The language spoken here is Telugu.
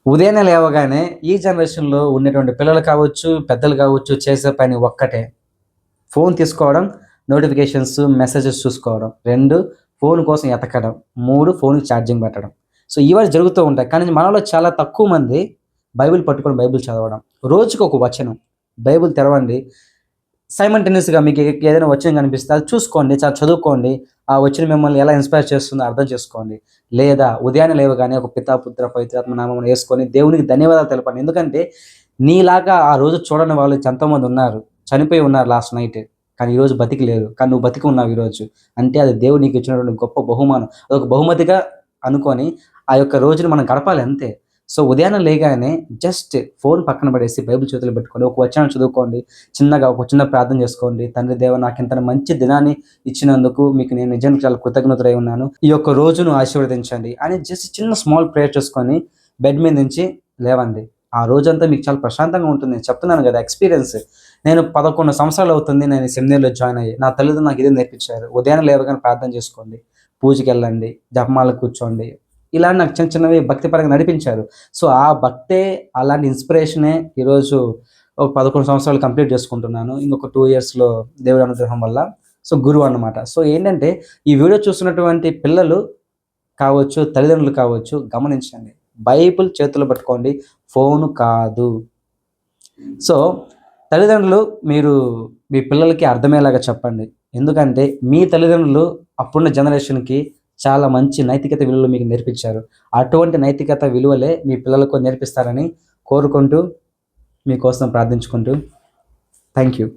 ఉదయాన్నే లేవగానే ఈ జనరేషన్‌లో ఉన్నటువంటి పిల్లలు కావచ్చు, పెద్దలు కావచ్చు చేసే పని ఒక్కటే. ఫోన్ తీసుకోవడం, నోటిఫికేషన్స్, మెసేజెస్ చూసుకోవడం. 2 ఫోన్ కోసం ఎతకడం. 3 ఫోన్‌కి ఛార్జింగ్ పెట్టడం. సో, ఇవన్నీ జరుగుతూ ఉంటాయి. కానీ మనలో చాలా తక్కువ మంది బైబిల్ పట్టుకొని బైబిల్ చదవడం. రోజుకొక వచనం. బైబిల్ తెరవండి. సైమల్టేనియస్‌గా మీకు ఏదైనా వచనం కనిపిస్తే అది చూసుకోండి. చదువుకోండి. ఆ వచనం మిమ్మల్ని ఎలా ఇన్‌స్పైర్ చేస్తుందో అర్థం చేసుకోండి. లేదా ఉదయాన్నే లేవగానే ఒక పితా, పుత్ర, పవిత్రాత్మ నామమున యేసుకొని దేవునికి ధన్యవాదాలు తెలపండి. ఎందుకంటే నీలాగా ఆ రోజు చూడని వాళ్ళు ఎంతోమంది ఉన్నారు. చనిపోయి ఉన్నారు లాస్ట్ నైట్. కానీ ఈరోజు బతికి లేరు. కానీ నువ్వు బతికి ఉన్నావు ఈరోజు. అంటే అది దేవుడు నీకు ఇచ్చినటువంటి గొప్ప బహుమానం. అదొక బహుమతిగా అనుకోని ఆ యొక్క రోజుని మనం గడపాలి అంతే. సో, ఉదయాన్నే లేయగానే జస్ట్ ఫోన్ పక్కన పడేసి బైబిల్ చేతిలో పెట్టుకొని ఒక వచనం చదువుకోండి. చిన్నగా ఒక చిన్న ప్రార్థన చేసుకోండి. తండ్రి దేవా నాకింత మంచి దినాన్ని ఇచ్చినందుకు మీకు నేను నిజంగా చాలా కృతజ్ఞతుడై ఉన్నాను. ఈ యొక్క రోజును ఆశీర్వదించండి అని జస్ట్ చిన్న స్మాల్ ప్రేయర్ చేసుకొని బెడ్ మీద నుంచి లేవండి. ఆ రోజంతా మీకు చాలా ప్రశాంతంగా ఉంటుంది. నేను చెప్తున్నాను గదా! ఎక్స్‌పీరియన్స్. నేను 11 సంవత్సరాలు అవుతుంది నేను ఈ సెమినర్‌లో జాయిన్ అయ్యి. నా తల్లిదండ్రులు నాకు ఇదే నేర్పించారు. ఉదయాన్నే లేవగానే ప్రార్థన చేసుకోండి. పూజకెళ్ళండి. జపమాలకు కూర్చోండి. ఇలా నాకు చిన్న చిన్నవి భక్తిపరంగా నడిపించారు. సో, ఆ భక్తే అలాంటి ఇన్‌స్పిరేషనే ఈరోజు ఒక 11 సంవత్సరాలు కంప్లీట్ చేసుకుంటున్నాను. ఇంకొక 2 ఇయర్స్‌లో దేవుడి అనుగ్రహం వల్ల. సో, గురువు అన్నమాట. సో, ఏంటంటే ఈ వీడియో చూస్తున్నటువంటి పిల్లలు కావచ్చు, తల్లిదండ్రులు కావచ్చు గమనించండి. బైబిల్ చేతుల్లో పట్టుకోండి. ఫోను కాదు. సో, తల్లిదండ్రులు మీరు మీ పిల్లలకి అర్థమయ్యేలాగా చెప్పండి. ఎందుకంటే మీ తల్లిదండ్రులు అప్పుడున్న జనరేషన్‌కి చాలా మంచి నైతికత విలువలు మీకు నేర్పించారు. అటువంటి నైతికత విలువలే మీ పిల్లలకు నేర్పిస్తారని కోరుకుంటూ, మీకోసం ప్రార్థించుకుంటూ థాంక్ యూ.